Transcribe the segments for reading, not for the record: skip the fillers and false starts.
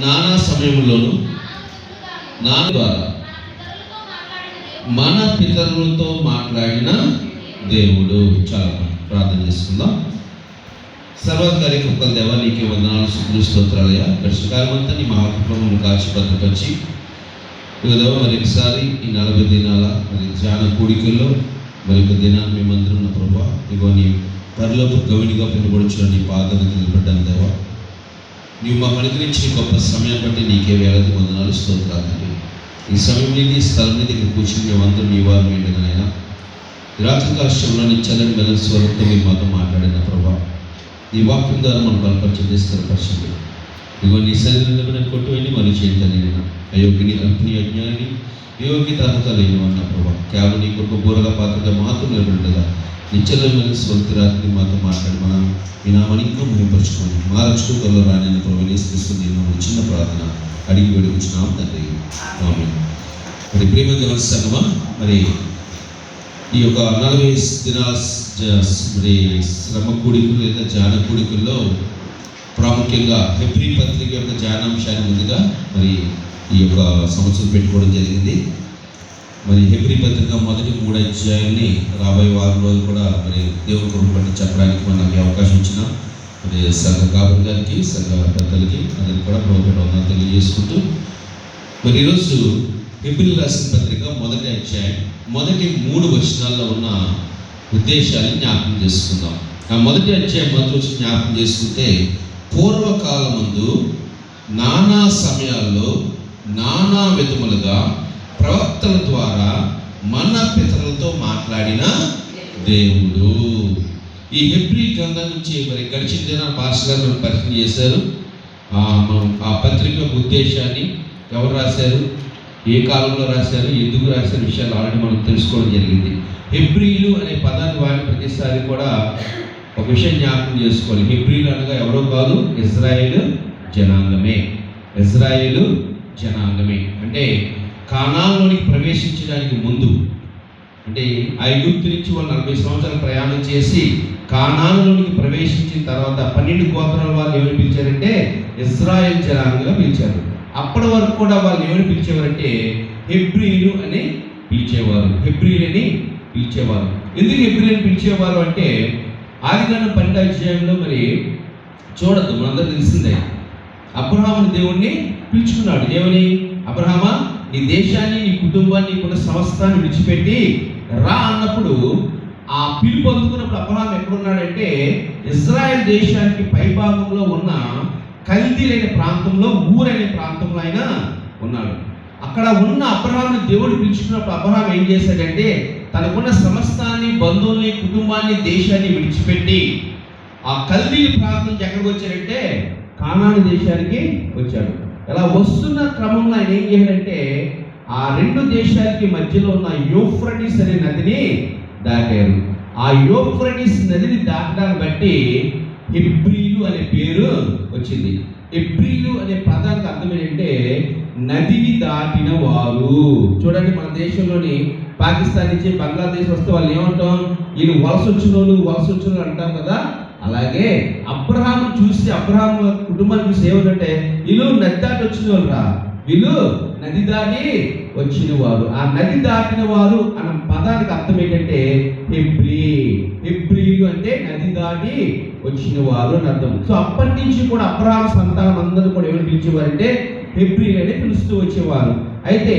నానా సమయంలోను నా ద్వారా మన పితరులతో మాట్లాడిన దేవుడు. చాలా ప్రార్థన చేసుకుందాం. సర్వాధికారి కృపల దేవ, నీకే వందనాలు, స్తుతులు, స్తోత్రాలయ. గడిచిన అంతా నీ మహాకృపను కాచి భద్రపరిచి దేవ మరొకసారి ఈ 40 దినాల ధ్యాన కూడికల్లో మరొక దినాన్ని మేమందరం ఉన్న ప్రభా, ఇగో నీ పరలోపు గవినిగా పిలువబడుచున్న నీ పాదాలను నిలబడ్డాను దేవ. నీవు మాకు అనుగ్రహించిన గొప్ప సమయం బట్టి నీకే వేలాది వందనాలు, స్తోత్రాలు. ఈ సమయం నీది, స్థలం నీది, ఇక్కడ కూర్చుని మేమందరం నీ వారు ఏంటనైనా రాత్రి కాష్టంలో నీ చల్లని మెల్ల స్వరంతో మీరు మాతో మాట్లాడిన ప్రభా, నీ వాక్యం ద్వారా మనం బలపరిచి స్థిరపరచండి. ఇగో నీ శరీరంలో కొట్టువని మరి చేయండి. అయోగ్యని, అల్పని, అజ్ఞాని, యోగ్యత అర్హత లేనివన్న ప్రభా, కేవలం నీ కొరకు బోరగా పాత్రగా మాతో నిలబడగా నీ చల్లని మెల్ల స్వరంతి రాత్రి మాతో మాట్లాడి మనం ఈ నామాన్ని ఇంకా ముగింపరుచుకోండి. మా రక్షకుల్లో రానైన ప్రభు నేర్పిస్తుంది చిన్న ప్రార్థన అడిగి వేడుకుంటున్నాం తండ్రి, ఆమేన్. మరి ప్రేమ సంగమా, మరి ఈ యొక్క 40 దినాల మరి శ్రమ కూడికలు లేదా ధ్యాన కూడికల్లో ప్రాముఖ్యంగా హెబ్రీ పత్రిక యొక్క ధ్యానాంశాన్ని ముందుగా మరి ఈ యొక్క సంవత్సరం పెట్టుకోవడం జరిగింది. మరి హెబ్రీ పత్రిక మొదటి 3 అధ్యాయాన్ని రాబోయే వారం రోజులు కూడా మరి దేవుని కృప బట్టి చెప్పడానికి మనకి అవకాశం ఇచ్చిన మరి సంఘ కాపురి గారికి, సంఘ పెద్దలకి అందరికీ కూడా ప్రభుత్వ వందనాలు తెలియజేసుకుంటూ, మరి ఈరోజు హెబ్రీ రాసిన పత్రిక మొదటి అధ్యాయం మొదటి 3 వచనాల్లో ఉన్న ఉద్దేశాన్ని జ్ఞాపకం చేసుకుందాం. ఆ మొదటి అధ్యాయం మొదటి వచనం జ్ఞాపకం చేసుకుంటే, పూర్వకాలమందు నానా సమయాల్లో నానా విధములుగా ప్రవక్తల ద్వారా మన పితరులతో మాట్లాడిన దేవుడు. ఈ హెబ్రీ గ్రంథం నుంచి మరి గడిచిన దిన భాషగా పరిచయం చేశారు. మనం ఆ పత్రిక యొక్క ఉద్దేశాన్ని, ఎవరు రాశారు, ఏ కాలంలో రాశారు, ఎందుకు రాశారు విషయాలు ఆల్రెడీ మనం తెలుసుకోవడం జరిగింది. హెబ్రీలు అనే పదాన్ని వాడిన ప్రతిసారి కూడా ఒక విషయం జ్ఞాపకం చేసుకోవాలి. హెబ్రీలు అనగా ఎవరో కాదు, ఇజ్రాయేలు జనాంగమే. ఇజ్రాయేలు జనాంగమే అంటే కానాన్లోనికి ప్రవేశించడానికి ముందు, అంటే ఐగుప్తు నుంచి వాళ్ళు 40 సంవత్సరాలు ప్రయాణం చేసి కానాన్లోనికి ప్రవేశించిన తర్వాత 12 గోత్రాల వాళ్ళు ఏమని పిలిచారంటే ఇజ్రాయేల్ జనాంగంగా పిలిచారు. అప్పటి వరకు కూడా వాళ్ళు ఏమని పిలిచేవారంటే హెబ్రీలు అని పిలిచేవారు. హెబ్రీలని పిలిచేవారు. ఎందుకు హెబ్రీలని పిలిచేవారు అంటే, ఆదికాండం 12వ అధ్యాయంలో మరి చూడద్దు, మనందరూ తెలిసిందే, అబ్రహాముని దేవుణ్ణి పిలుచుకున్నాడు. ఏమని? అబ్రహామా, నీ దేశాన్ని, నీ కుటుంబాన్ని, నీకున్న సమస్తాన్ని విడిచిపెట్టి రా అన్నప్పుడు, ఆ పిలుపు అందుకున్నప్పుడు అబ్రహాం ఎక్కడున్నాడంటే ఇజ్రాయెల్ దేశానికి పైభాగంలో ఉన్న కల్దీలైన ప్రాంతంలో, ఊరనే ప్రాంతంలో ఆయన ఉన్నాడు. అక్కడ ఉన్న అబ్రహాంని దేవుడు పిలుచుకున్నప్పుడు అబ్రహాం ఏం చేశాడంటే తనకున్న సమస్తాన్ని, బంధువుల్ని, కుటుంబాన్ని, దేశాన్ని విడిచిపెట్టి ఆ కల్దీల ప్రాంతం నుంచి ఎక్కడికి వచ్చాడంటే కానాను దేశానికి వచ్చాడు. ఇలా వస్తున్న క్రమంలో ఆయన ఏం చేశాడంటే ఆ 2 దేశాలకి మధ్యలో ఉన్న యూఫ్రటీస్ అనే నదిని దాటారు. ఆ యూఫ్రటీస్ నదిని దాటడాన్ని బట్టి హెబ్రీలు అనే పేరు వచ్చింది. హెబ్రీలు అనే పదానికి అర్థం ఏంటంటే నదిని దాటిన వారు. చూడండి, మన దేశంలోని పాకిస్తాన్ నుంచి బంగ్లాదేశ్ వస్తే వాళ్ళు ఏమంటాం, వీళ్ళు వలస వచ్చిన అంటాం కదా. అలాగే అబ్రహాం చూసి, అబ్రహాం కుటుంబాన్ని చూసి ఏమంటే వీళ్ళు నది దాటి వచ్చిన వాళ్ళు రా, వీళ్ళు నది దాటి వచ్చిన వారు. ఆ నది దాటిన వారు అన్న పదానికి అర్థం ఏంటంటే హెబ్రీలు అంటే నది దాటి వచ్చిన వారు అని అర్థం. సో అప్పటి నుంచి కూడా అబ్రహాం సంతానం అందరూ కూడా ఏమని పిలిచేవారంటే హెబ్రీలు అని పిలుస్తూ వచ్చేవారు. అయితే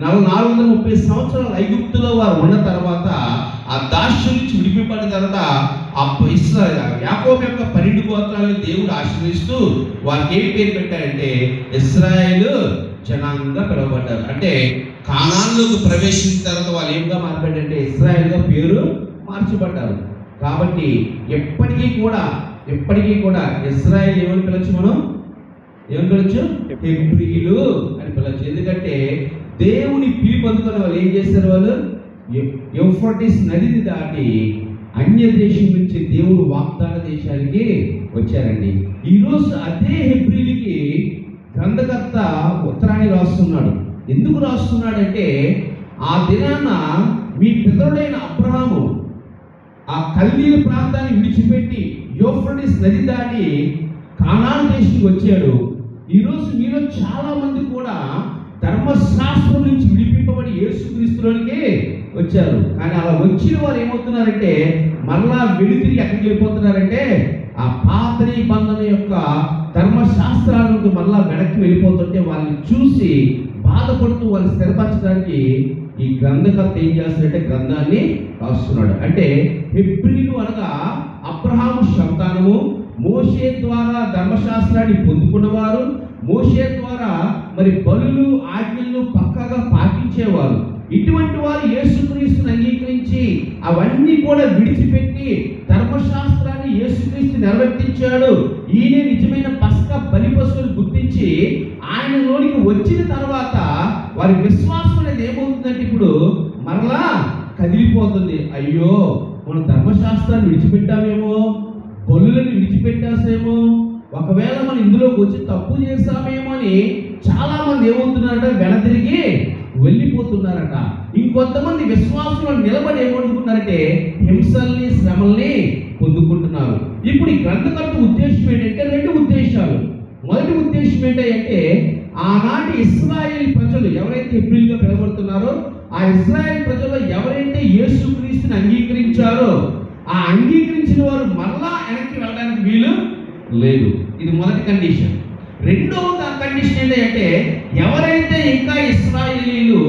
430 సంవత్సరాలు ఐగుప్తులో వారు ఉన్న తర్వాత, ఆ దాస్యం నుంచి విడిపింపడిన తర్వాత యాకోబు యొక్క 12 గోత్రాలను దేవుడు ఆశీర్వదిస్తూ వారికి ఏ పేరు పెట్టారంటే ఇశ్రాయేలు జనాంగంగా పిలువబడ్డారు. అంటే కానాన్లోకి ప్రవేశించిన తర్వాత వాళ్ళు ఏంగా మారిపోయారంటే ఇశ్రాయేల్గా పేరు మార్చబడ్డారు. కాబట్టి ఎప్పటికీ కూడా ఇశ్రాయేల్ ఏమని పిలవచ్చు, మనం ఏమని పిలవచ్చు, హెబ్రీలు అని పిలవచ్చు. ఎందుకంటే దేవుని పిలుపు అందుకున్న వాళ్ళు ఏం చేస్తారు, వాళ్ళు యూఫ్రటీస్ నదిని దాటి అన్య దేశం నుంచి దేవుడు వాగ్దాన దేశానికి వచ్చారండి. ఈరోజు అదే హెబ్రీలకి గ్రంథకర్త ఉత్తరాన్ని రాస్తున్నాడు. ఎందుకు రాస్తున్నాడంటే ఆ దినాన మీ పితరుడైన అబ్రహాము ఆ కల్దీల ప్రాంతాన్ని విడిచిపెట్టి యూఫ్రటీస్ నది దాటి కానాను దేశానికి వచ్చాడు. ఈరోజు మీలో చాలా మంది కూడా ధర్మశాస్త్రం నుంచి విడిపింపబడి యేసుక్రీస్తులోనికి వచ్చారు. కానీ అలా వచ్చిన వారు ఏమవుతున్నారంటే మరలా వెళుతిరి ఎక్కడికి వెళ్ళిపోతున్నారంటే ఆ పాత నిబంధన యొక్క ధర్మశాస్త్రాలకు మరలా వెనక్కి వెళ్ళిపోతుంటే వాళ్ళని చూసి బాధపడుతూ వాళ్ళు స్థిరపరచడానికి ఈ గ్రంథకర్త ఏం చేస్తున్నాడంటే గ్రంథాన్ని రాస్తున్నాడు. అంటే హెబ్రీలు అనగా అబ్రహాము సంతానము, మోషే ద్వారా ధర్మశాస్త్రాన్ని పొందుకున్నవారు, మోషే ద్వారా మరి బలులు ఆజ్ఞలను పక్కాగా పాటించేవారు. ఇటువంటి వారు యేసుక్రీస్తుని అంగీకరించి అవన్నీ కూడా విడిచిపెట్టి ధర్మశాస్త్రాన్ని యేసుక్రీస్తు నెరవేర్తించాడు, ఈయన నిజమైన పస్కా బలి పశువులు గుర్తించి ఆయనలోనికి వచ్చిన తర్వాత వారి విశ్వాసం అనేది ఏమవుతుందంటే ఇప్పుడు మరలా కదిలిపోతుంది. అయ్యో మనం ధర్మశాస్త్రాన్ని విడిచిపెట్టామేమో, బలులను విడిచిపెట్టాసేమో, ఒకవేళ మనం ఇందులోకి వచ్చి తప్పు చేస్తామేమో అని చాలా మంది ఏమవుతున్నారట వెనతిరిగి వెళ్ళిపోతున్నారట. ఇంకొంతమంది విశ్వాసంలో నిలబడి ఏమనుకుంటున్నారంటే హింసల్ని శ్రమల్ని పొందుకుంటున్నారు. ఇప్పుడు ఈ గ్రంథకర్త ఉద్దేశం ఏంటంటే రెండు ఉద్దేశాలు. మొదటి ఉద్దేశం ఏంటంటే ఆనాటి ఇశ్రాయేల్ ప్రజలు ఎవరైతే హెబ్రీలుగా పిలువబడుతున్నారో ఆ ఇశ్రాయేల్ ప్రజలు ఎవరైతే యేసుక్రీస్తుని అంగీకరించారో ఆ అంగీకరించిన వారు మరలా వెనక్కి వెళ్ళడానికి వీలు లేదు. ఇది మొదటి కండిషన్. రెండవ కండిషన్ ఏంటంటే ఎవరైతే ఇంకా ఇశ్రాయేలీలు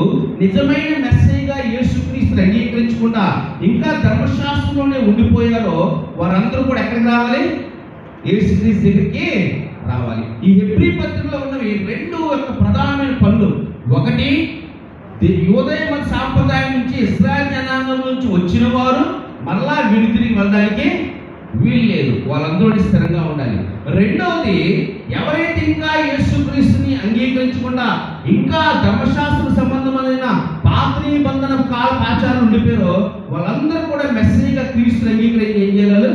నిజమైన మెస్సీగా యేసుక్రీస్తుని అంగీకరించకుండా ఇంకా ధర్మశాస్త్రంలోనే ఉండిపోయారో వారందరూ కూడా ఎక్కడికి రావాలి? యేసుక్రీస్తు దగ్గరికి రావాలి. ఈ హెబ్రీ పత్రికలో ఉన్నవి రెండు యొక్క ప్రధానమైన పనులు. ఒకటి యూదయ సాంప్రదాయం నుంచి ఇశ్రాయేల్ జనాంగం నుంచి వచ్చిన వారు మరలా తిరిగి వెళ్ళడానికి వీలు లేదు, వాళ్ళందరూ స్థిరంగా ఉండాలి. రెండవది ఎవరైతే ఇంకా యేసుక్రీస్తుని అంగీకరించకుండా ఇంకా ధర్మశాస్త్ర సంబంధమైన పాత నిబంధన కాల ఆచారాలు ఉండిపోయారో వాళ్ళందరూ కూడా మెస్సీగా క్రీస్తుని అంగీకరించి ఏం చేయాలి?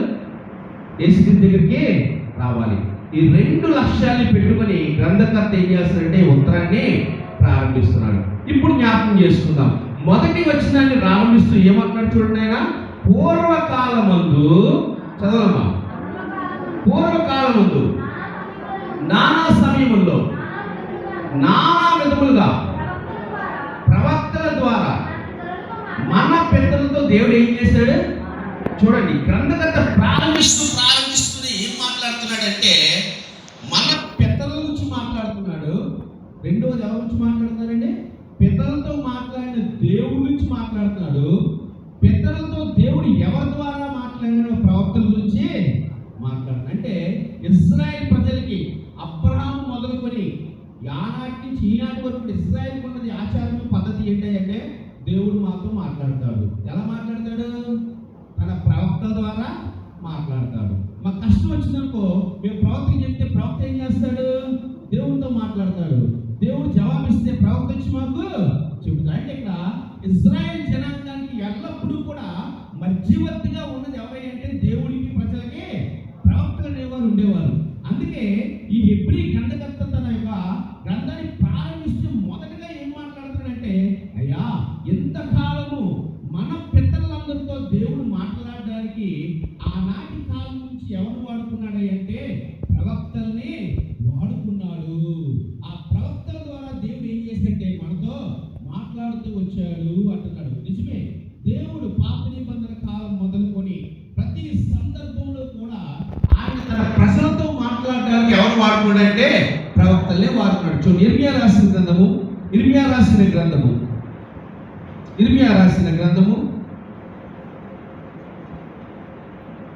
యేసుక్రీస్తు దగ్గరికి రావాలి. ఈ రెండు లక్ష్యాన్ని పెట్టుకొని గ్రంథకర్త ఏం చేస్తాడంటే ఉత్తరాన్ని ప్రారంభిస్తున్నాడు. ఇప్పుడు జ్ఞాపకం చేసుకుందాం. మొదటి వచనాన్ని ప్రారంభిస్తూ ఏమంటున్నాడు చూడండి ఆయన, పూర్వకాలమందు చదవమ్మా, పూర్వకాలమందు నానా సమయముల్లో నానా విధములుగా ప్రవక్తల ద్వారా మన పెద్దలతో దేవుడు ఏం చేశాడు? చూడండి, గ్రంథకర్త ప్రారంభిస్తూనే ఏం మాట్లాడుతున్నాడంటే మన పెద్దల గురించి మాట్లాడుతున్నాడు. రెండోది ఎవరి గురించి మాట్లాడుతున్నారండి? పెద్దలతో మాట్లాడిన దేవుడి గురించి మాట్లాడుతున్నాడు. పెద్దలతో దేవుడు ఎవరి ద్వారా మాట్లాడిన ప్రవక్తల గురించి మాట్లాడుతున్నాడు. అంటే ఇశ్రాయేల్ ప్రజలకి అబ్రహాము మొదలుకొని ఆనాటి నుంచి ఈనాటి వరకు ఇశ్రాయేల్కి ఉన్నది ఆచారం పద్ధతి ఏంటంటే దేవుడు మాతో మాట్లాడతాడు. ఎలా మాట్లాడతాడు? తన ప్రవక్తల ద్వారా మాట్లాడతాడు. మాకు కష్టం వచ్చిందనుకో మేము ప్రవక్తకి చెప్తే ప్రవక్త ఏం చేస్తాడు? దేవుడితో మాట్లాడతాడు. దేవుడు జవాబిస్తే ప్రవక్త వచ్చి మాకు చెబుతాడు. అంటే ఇక్కడ ఇశ్రాయేల్ జనాంగానికి ఎల్లప్పుడూ కూడా మధ్యవర్తిగా ఉన్నది ఎవరంటే దేవుడికి ప్రజలకి ప్రవక్తలు అనేవారు ఉండేవారు. అందుకే ఈ హెబ్రీ గ్రంథకర్త తన యొక్క గ్రంథాన్ని ప్రారంభిస్తూ మొదటగా ఏం మాట్లాడుతాడంటే అయ్యా ఎంతకాలము మన పితరులందరితో దేవుడు మాట్లాడడానికి ఆనాటి కాలం నుంచి ఎవరు వాడుకున్నాడు అంటే ప్రవక్తల్ని వాడుకున్నాడు. ఆ ప్రవక్తల ద్వారా దేవుడు ఏం చేశాడంటే మనతో మాట్లాడుతూ వచ్చాడు అంటున్నాడు. నిజమే, దేవుడు పాత నిబంధన కాలం మొదలుకొని ప్రతి సందర్భంలో కూడా ఆయన తన ప్రజలతో మాట్లాడడానికి ఎవరు వాడుకున్నాడంటే ప్రవక్తల్ని వాడుకున్నాడు. చూడండి, ఇర్మియా రాసిన గ్రంథము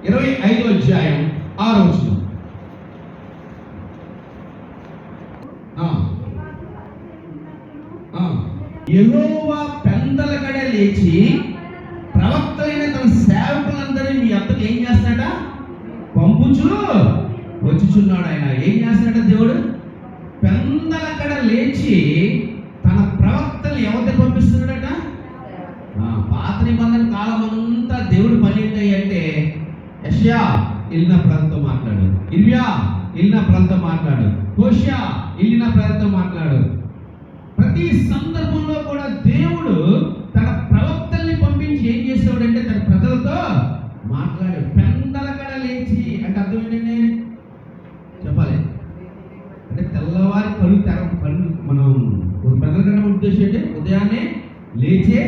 25వ అధ్యాయం 6వ వచనం. యెహోవా పెందల కడ లేచి ప్రవక్తలైన తన సేవకులందరినీ మీ అత్తకు ఏం చేస్తాడ? పంపుచు వచ్చుచున్నాడు. ఆయన ఏం చేస్తాడ? దేవుడు పెందల కడ లేచి తన ప్రవక్తలు ఎవరిని పంపిస్తున్నాడట? పాత నిబంధన కాలం అంతా దేవుడు పని ఏంటంటే యెషయా వెళ్ళిన ప్రజలతో మాట్లాడు, ఇర్మియా వెళ్ళిన ప్రజలతో మాట్లాడు, హోషేయ వెళ్ళిన ప్రజలతో మాట్లాడు. ప్రతి సందర్భంలో కూడా దేవుడు తన ప్రవక్తల్ని పంపించి ఏం చేసేవాడంటే తన ప్రజలతో మాట్లాడాడు. పెందల కడ లేచి అంటే అర్థం ఏంటండి చెప్పాలి? అంటే తెల్లవారి మనం పెద్దల ఉద్దేశం అంటే ఉదయాన్నే లేచే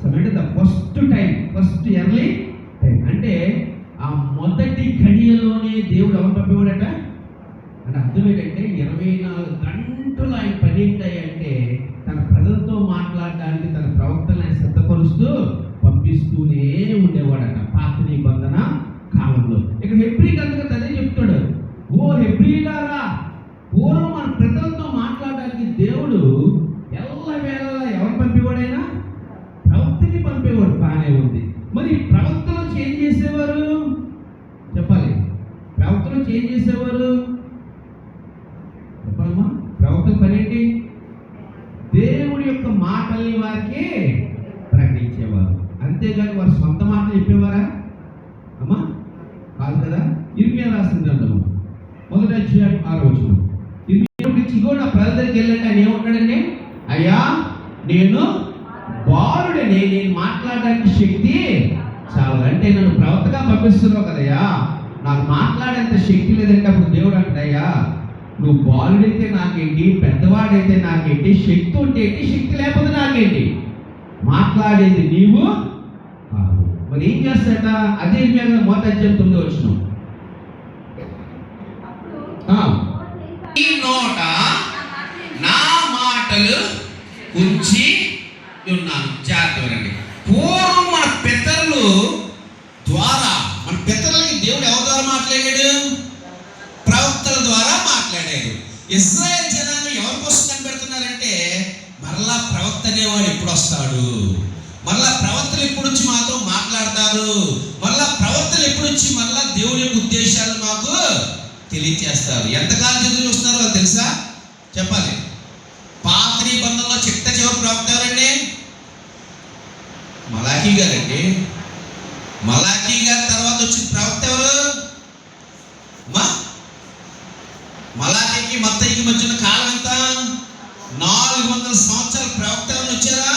సమయం, the first time, first early time అంటే ఆ మొదటి ఘడియలోనే దేవుడు ఎవరు పంపేవాడట అంటే అర్థం ఏంటంటే 24 గంటలు ఆయన పని ఏంటంటే తన ప్రజలతో మాట్లాడడానికి తన ప్రవక్తలను ఆయన సిద్ధపరుస్తూ పంపిస్తూనే ఉండేవాడట పాత నిబంధన కాలంలో. ఇక్కడ హెబ్రీ గ్రంథకర్త అదే చెప్తాడు, ఓ హెబ్రీలారా, పూర్వం మన ప్రజలతో మాట్లాడడానికి దేవుడు ఎల్లవేళలా ఎవరు పంపేవాడైనా ప్రవక్తని పంపేవాడు, బాగానే ఉంది. మరి ప్రవక్తలు ఏం చేసేవారు చెప్పాలి, ప్రవక్తలు ఏం చేసేవారు చెప్పాలమ్మా? ప్రవక్తల పని ఏంటి? దేవుడి యొక్క మాటల్ని వారికి ప్రకటించేవారు, అంతేగాని వారి సొంత మాటలు చెప్పేవారా అమ్మా? కాదు కదా. ఇర్మియా రాసిన గ్రంథము 1వ అధ్యాయం 6వ వచనం, ఇర్మియా ఇగో నా ప్రజల దగ్గరికి వెళ్ళండి, ఆయన ఏమంటాడండి, అయ్యా నేను బాలుడని, నేను మాట్లాడడానికి శక్తి చాలు. అంటే నన్ను ప్రవక్తగా పంపిస్తున్నావు కదయ్యా, నాకు మాట్లాడేంత శక్తి లేదంటే అప్పుడు దేవుడు అంటాడయ్యా, నువ్వు బాలుడైతే నాకేంటి, పెద్దవాడైతే నాకేంటి, శక్తి ఉంటే ఏంటి, శక్తి లేకపోతే నాకేంటి, మాట్లాడేది నీవు కాదు. మరి ఏం చేస్తాడట? అదే మీద 1వ అధ్యాయం 9వ వచనం, ఈ నోట నా మాటలు ఉంచి ఉన్నాను. జాగ్రత్త వినండి. పూర్వం మన పితరులు ద్వారా, మన పితరులకి దేవుడు ఎవరి ద్వారా మాట్లాడాడు? ప్రవక్తల ద్వారా మాట్లాడాడు. ఇశ్రాయేల్ జనాన్ని ఎవరి కోసం కనిపెడుతున్నారంటే మరలా ప్రవక్త అనేవాడు ఎప్పుడు వస్తాడు, మరలా ప్రవక్తలు ఎప్పుడు వచ్చి మాతో మాట్లాడతారు, మరలా ప్రవక్తలు ఎప్పుడు వచ్చి మరలా దేవుని యొక్క ఉద్దేశాలు మాకు తెలియజేస్తారు. ఎంతకాలం ఎదురు చూస్తున్నారో వాళ్ళు తెలుసా? చెప్పాలి. పాత నిబంధనలో చిట్ట చివరి ప్రవక్త ఎవరండి? మలాకీ గారండి. మలాకీ గారి తర్వాత వచ్చిన ప్రవక్త ఎవరు? మలాకీకి మత్తయికి మధ్యన కాలం ఎంత? 400 సంవత్సరాల ప్రవక్త ఎవరు వచ్చారా?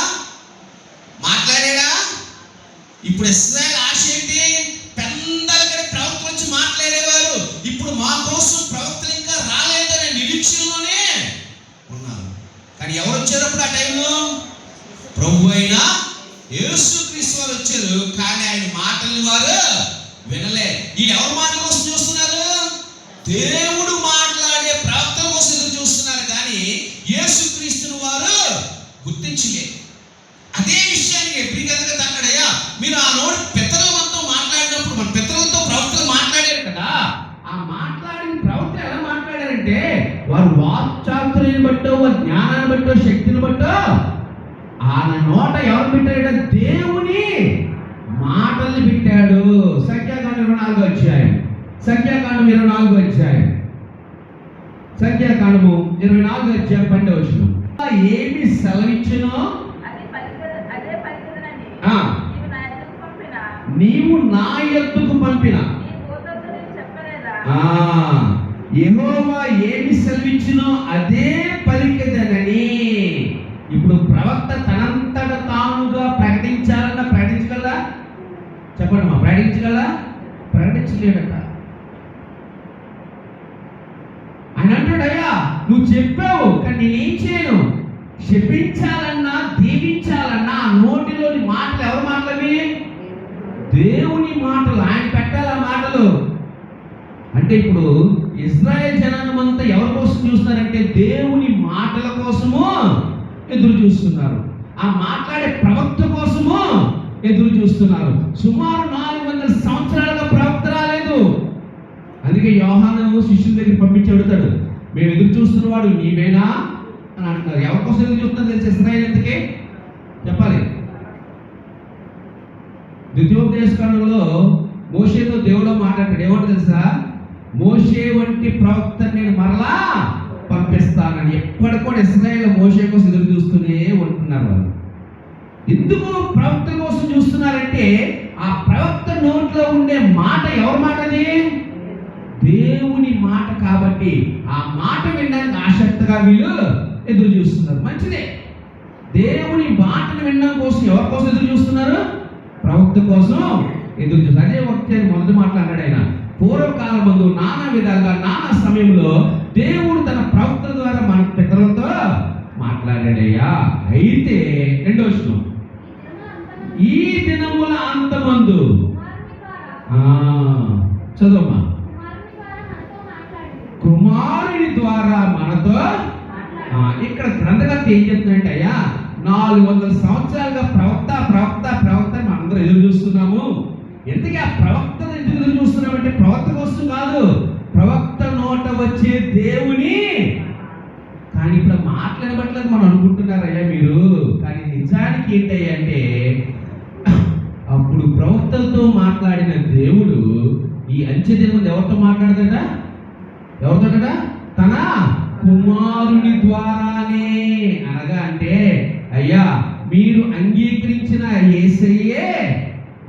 మాట్లాడాడా? ఇప్పుడు ఇశ్రాయేల్ ఆశ ఏంటి? పెద్దలకి ప్రవక్తలు వచ్చి మాట్లాడేవారు. ఇప్పుడు మా కోసం ప్రవక్తలు ఇంకా రాలేదనే నిరీక్షణలోనే ఉన్నారు. కానీ ఎవరు వచ్చారు అప్పుడు ఆ టైంలో? ప్రభు అయిన యేసుక్రీస్తు వారు వచ్చారు. కానీ ఆయన మాటల్ని వారు వినలే. ఈ ఎవరి మాటల కోసం చూస్తున్నారు? దేవుడు మాట్లాడే ప్రవక్తల కోసం ఎదురు చూస్తున్నారు, కానీ యేసుక్రీస్తుని వారు గుర్తించలేదు. అదే విషయాన్ని హెబ్రీ గ్రంథకర్త అన్నాడయ్యా, మీరు ఆ నోటి పితరులతో మాట్లాడినప్పుడు, మన పితరులతో ప్రవక్తలు మాట్లాడారు కదా, ఆ మాట్లాడిన ప్రవక్తలు ఎలా మాట్లాడారంటే వారు వాక్చాతుర్యాన్ని బట్టో, వారి జ్ఞానాన్ని బట్టో, శక్తిని బట్టో ఆయన నోట ఎవరు పెట్టాడ? దేవుని మాటల్ని పెట్టాడు. సంఖ్యాకాండం 24వ అధ్యాయం, సంఖ్యాకాండం 24వ అధ్యాయం, సంఖ్యాకాండము 24వ అధ్యాయం 12వ వచనం, ఏమి సెలవిచ్చినో నీవు నా యొద్దకు పంపిన యెహోవా ఏమి సెలవిచ్చినో అదే పలికెదనని. ఇప్పుడు ప్రవక్త తనంతట తానుగా ప్రకటించాలన్నా ప్రకటించగలరా? చెప్పండి మా, ప్రకటించగలరా? ప్రకటించలేడట. ఆయన అంటాడయ్యా, నువ్వు చెప్పావు కానీ నేనేం చేయను. శపించాలన్నా దీవించాలన్నా ఆ నోటిలోని మాటలు ఎవరి మాటలవి? దేవుని మాటలు. ఆయన పెట్టాల మాటలు. అంటే ఇప్పుడు ఇశ్రాయేల్ జనాంగం అంతా ఎవరి కోసం చూస్తున్నారంటే దేవుని మాటల కోసము ఎదురు చూస్తున్నారు. ఆ మాట్లాడే ప్రవక్త కోసము ఎదురు చూస్తున్నారు. సుమారు 400 సంవత్సరాలుగా ప్రవక్త రాలేదు. అందుకే యోహాను శిష్యుల దగ్గర పంపించి అడుగుతాడు, మేము ఎదురు చూస్తున్నవాడు నీవేనా అని అంటున్నారు. ఎవరి కోసం ఎదురు చూస్తున్నారు తెలిసి ఇశ్రాయేల్ ఎందుకే చెప్పాలి. ద్వితీయోపదేశకాండంలో మోషేతో దేవుడు మాట్లాడాడు. ఏమంటే తెలుసా? మోషే వంటి ప్రవక్త నేను మరలా పంపిస్తానని. ఎప్పటికి కూడా ఇశ్రాయేల్ మోషే కోసం ఎదురు చూస్తూనే ఉంటున్నారు. వాళ్ళు ఎందుకు ప్రవక్త కోసం చూస్తున్నారంటే ఆ ప్రవక్త నోట్లో ఉండే మాట ఎవరి మాటది? దేవుని మాట. కాబట్టి ఆ మాట వినడానికి ఆసక్తిగా వీళ్ళు ఎదురు చూస్తున్నారు. మంచిదే. దేవుని మాటను వినడం కోసం ఎవరి కోసం ఎదురు చూస్తున్నారు? ప్రవక్త కోసం ఎదురు చూస్తున్నారు. అదే ఒకటి మొదటి మాట్లాడాడు ఆయన. పూర్వకాలం ముందు నానా విధాలుగా నానా సమయంలో దేవుడు తన ప్రవక్తల ద్వారా మనకు మాట్లాడాడయ్యా. అయితే రెండో వచనం, ఈ దినముల అంతమందు చదవమ్మా, కుమారుని ద్వారా మనతో ఇక్కడ గ్రంథకర్త ఏం చెప్తుందంటే, అయ్యా 400 సంవత్సరాలుగా ప్రవక్త మనందరం ఎదురు చూస్తున్నాము. ఎందుకు ఆ ప్రవక్తను ఎందుకు ఎదురు చూస్తున్నామంటే ప్రవక్త కోసం కాదు, ప్రవక్త నోట వచ్చే దేవుని. కానీ ఇప్పుడు మాట్లాడబట్టలేదు మనం అనుకుంటున్నారయ్యా మీరు. కానీ నిజానికి ఏంటయ్యా అంటే, అప్పుడు ప్రవక్తలతో మాట్లాడిన దేవుడు ఈ అంచె దినమున ఎవరితో మాట్లాడదట? ఎవరితోట? తన కుమారుని ద్వారానే. అనగా అంటే, అయ్యా మీరు అంగీకరించిన యేసయ్యే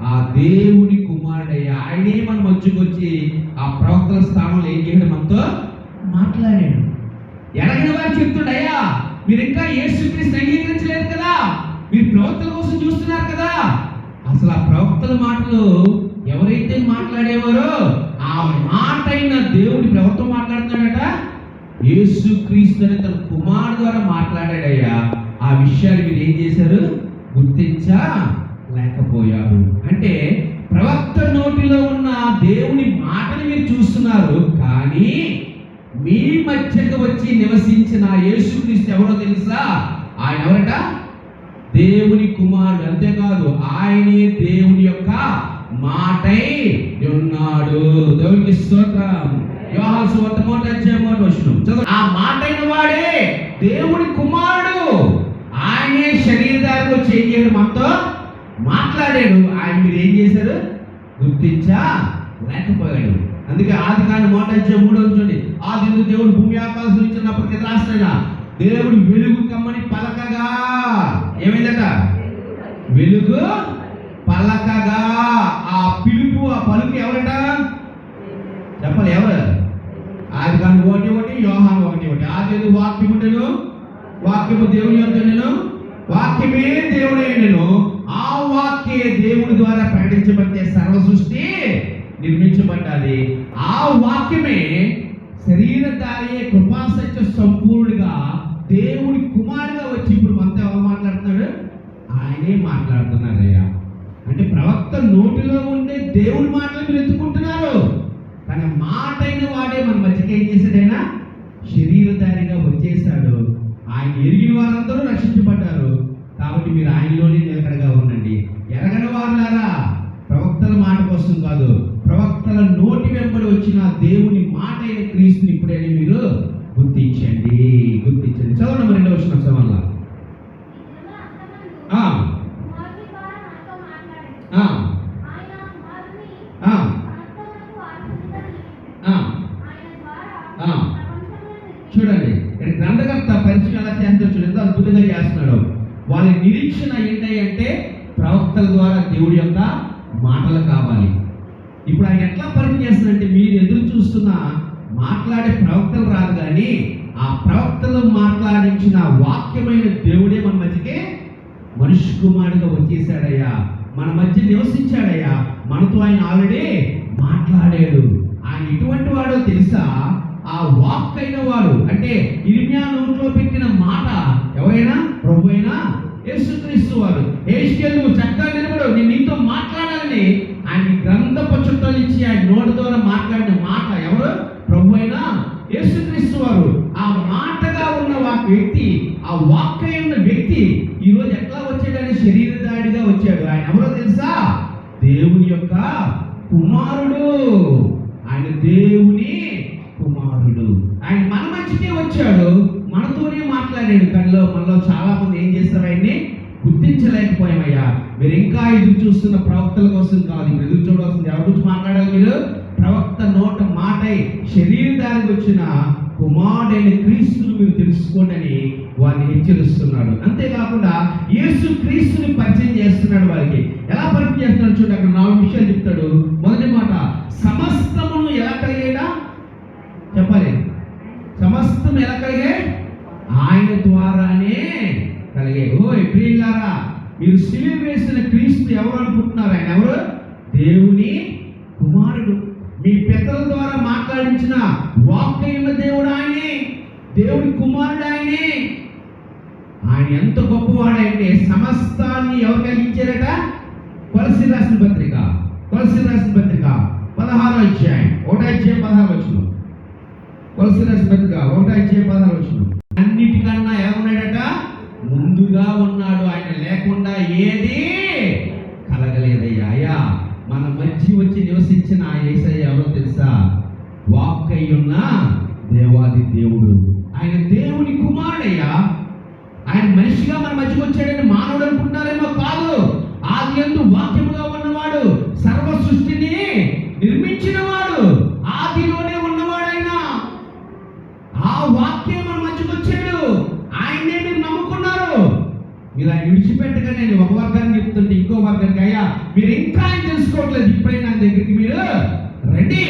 ఆ దేవుని కుమారుడయ్యా. ఆయనే మన మధ్యకు వచ్చి ఆ ప్రవక్తల స్థానంలో ఏం చేయడం మనతో మాట్లాడాడు. ఎరగిన వారు చెప్తుండయ్యా, మీరు ఇంకా యేసుక్రీస్తుని అంగీకరించలేదు కదా, మీరు ప్రవక్తల కోసం చూస్తున్నారు కదా. అసలు ఆ ప్రవక్తల మాటలు ఎవరైతే మాట్లాడేవారో ఆ మాట అయిన దేవుడు ఎవరితో మాట్లాడుతున్నాడట? యేసుక్రీస్తు అనే తన కుమారుడు ద్వారా మాట్లాడాడయ్యా. ఆ విషయాలు మీరు ఏం చేశారు? గుర్తించలేకపోయారు. అంటే ప్రవక్త నోటిలో ఉన్న దేవుని మాటని మీరు చూస్తున్నారు, కానీ మీ మధ్యకు వచ్చి నివసించిన యేసుక్రీస్తు ఎవరో తెలుసా? ఆయన ఎవరట? దేవుని కుమారుడు. అంతేకాదు, ఆయనే దేవుని యొక్క మాటై ఉన్నాడు. దేవునికి స్తోత్రం. యోహాను సువార్త 1:3 ఆ మాటైన వాడే దేవుని కుమారుడు. ఆయనే శరీరధారిగా వచ్చి ఏం చేయడం మనతో మాట్లాడాడు. ఆయన మీరు ఏం చేశారు? గుర్తించలేకపోయాడు. అందుకే ఆదికాండం 1:3 ఆది యందు దేవుడు భూమి ఆకాశం ఇచ్చినప్పటికీ రాసిన దేవుడు వెలుగు కమ్మని పలకగా. ఏమైందట? వెలుగు పలకగా. ఆ పిలుపు, ఆ పలుకు ఎవరట? చెప్పాలి ఎవరు? ఆదికాండం 1:1, యోహాను 1:1. ఆది యందు వాక్యము ఉండెను, వాక్యము దేవుని యొద్ద ఉండెను, వాక్యమే దేవుడైనను, ఆ వాక్యే దేవుడి ద్వారా ప్రకటించబడితే సర్వ సృష్టి నిర్మించబడ్డాది. ఆ వాక్యమే శరీరధారి కృపాసత్య సంపూర్ణుడిగా దేవుడి కుమారుడుగా వచ్చి ఇప్పుడు మనతో ఎవరు మాట్లాడుతున్నాడు? ఆయనే మాట్లాడుతున్నారయ్యా. అంటే ప్రవక్త నోటిలో ఉండే దేవుడి మాటలు మీరు ఎత్తుకుంటున్నారు, కానీ మాట అయిన వాడే మన మధ్యకి ఏం చేశాడైనా? శరీరధారిగా వచ్చేసాడు. ఆయన ఎరిగిన వారందరూ రక్షించబడ్డారు. కాబట్టి మీరు ఆయనలోనే నిలకడగా ఉండండి. ఎరగని వారులారా, ప్రవక్తల మాట కోసం కాదు, ప్రవక్తల నోటి వెంబడి వచ్చిన దేవుని మాట అయిన క్రీస్తుని ఇప్పుడైనా మీరు గుర్తించండి. చదవండి మరి 2వ వచనం వల్ల. చూడండి, ఇక్కడ గ్రంథకర్త పరిచయం ఎలా చేస్తాడో చూడండి, అద్భుతంగా చేస్తున్నాడు. వాళ్ళ నిరీక్షణ ఏంటంటే ప్రవక్తల ద్వారా దేవుడి యొక్క మాటలు కావాలి. ఇప్పుడు ఆయన ఎట్లా పరిచయం చేస్తున్నాడంటే, మీరు ఎదురు చూస్తున్న మాట్లాడే ప్రవక్తలు రాదు, కానీ ఆ ప్రవక్తలు మాట్లాడించిన వాక్యమైన దేవుడే మన మధ్యకే మనిషి కుమారుడుగా వచ్చేసాడయ్యా, మన మధ్య నివసించాడయ్యా. మనతో ఆయన ఆల్రెడీ మాట్లాడాడు. ఆయన ఎటువంటి వాడో తెలుసా? ఆ వాక్ అయిన వాడు అంటే ఇర్మియా నోట్లో పెట్టిన మాట ఎవరైనా? ప్రభు అయినా యేసుక్రీస్తు వారు. హెజ్కేలు నువ్వు చక్కగా నిలబడు, నేను నీతో మాట్లాడాలని ఆయన గ్రంథపు చుట్టలు ఇచ్చి ఆయన నోటి ద్వారా మాట్లాడిన మాట ఎవరు? ప్రభు అయినా యేసుక్రీస్తు వారు. ఆ మాటగా ఉన్న వ్యక్తి, ఆ వాక్ అయిన వ్యక్తి ఈరోజు ఎట్లా వచ్చాడని శరీరధారిగా వచ్చాడు. ఆయన ఎవరో తెలుసా? దేవుని యొక్క కుమారుడు. ఆయన దేవుని కుమారుడు. ఆయన మన మధ్యకే వచ్చాడు, మనతోనే మాట్లాడాడు. కానీ మనలో చాలా మంది ఏం చేస్తారు? ఆయన్ని గుర్తించలేకపోయామయ్యా. మీరు ఇంకా ఎదురు చూస్తున్న ప్రవక్తల కోసం కాదు, ఇప్పుడు ఎదురు చూడాల్సింది ఎవరి గురించి మాట్లాడాలి? మీరు ప్రవక్త నోట మాటై శరీరధారికి వచ్చిన కుమారుడైన క్రీస్తును మీరు తెలుసుకోండి అని వారిని హెచ్చరిస్తున్నాడు. అంతేకాకుండా యేసు క్రీస్తుని పరిచయం చేస్తున్నాడు వారికి. ఎలా పరిచయం చేస్తున్నాడు చూడండి, అక్కడ 4 విషయాలు చెప్తాడు. మొదటి మాట, సమస్తమును ఎలా కలిగేడా? చెప్పాలి. సమస్తం ఎలా కలిగే? ఆయన ద్వారానే కలిగే. ప్రియులారా, మీరు సిలువ వేసిన క్రీస్తు ఎవరు అనుకుంటున్నారు? ఆయన ఎవరు? దేవుని కుమారుడు. మీ పెద్దల ద్వారా మాట్లాడించిన వాక్యమైన దేవుడు ఆయనే, దేవుడి కుమారుడు ఆయనే. ఆయన ఎంత గొప్పవాడంటే సమస్తాన్ని ఎవరు కలిగించారట? కొలస్సీ రాసిన పత్రిక 16వ అధ్యాయం 1:16 వచనం. కొలస్సీ రాసిన పత్రిక 1:16 వచనం. అన్నిటికన్నా ఏమన్నాడట? ముందుగా ఉన్నాడు. ఆయన లేకుండా ఏది కలగలేదయ్యా. అయ్యా, మన మధ్య వచ్చి నివసించిన ఆ యేసయ్య ఎవరో తెలుసా? వాక్కయ్యున్న దేవాది దేవుడు. ఆయన దేవుని కుమారుడయ్యా. ఆయన మనిషిగా మన మధ్యకి వచ్చాడని మానవుడు అనుకుంటారేమో కాదు. ఆదియందు వాక్యముగా ఉన్నవాడు, సర్వ సృష్టిని నిర్మించిన వాడు, ఆదిలోనే ఉన్నవాడైనా ఆ వాక్యం మన మధ్యకి వచ్చాడు. ఆయన్నే మీరు నమ్ముకున్నారు. మీరు ఆయన విడిచిపెట్టగా నేను ఒక వర్గాన్ని చెప్తుంటే ఇంకో వర్గానికి, అయ్యా మీరు ఇంకా ఆయన తెలుసుకోవట్లేదు, ఇప్పుడే నా దగ్గరికి మీరు రండి.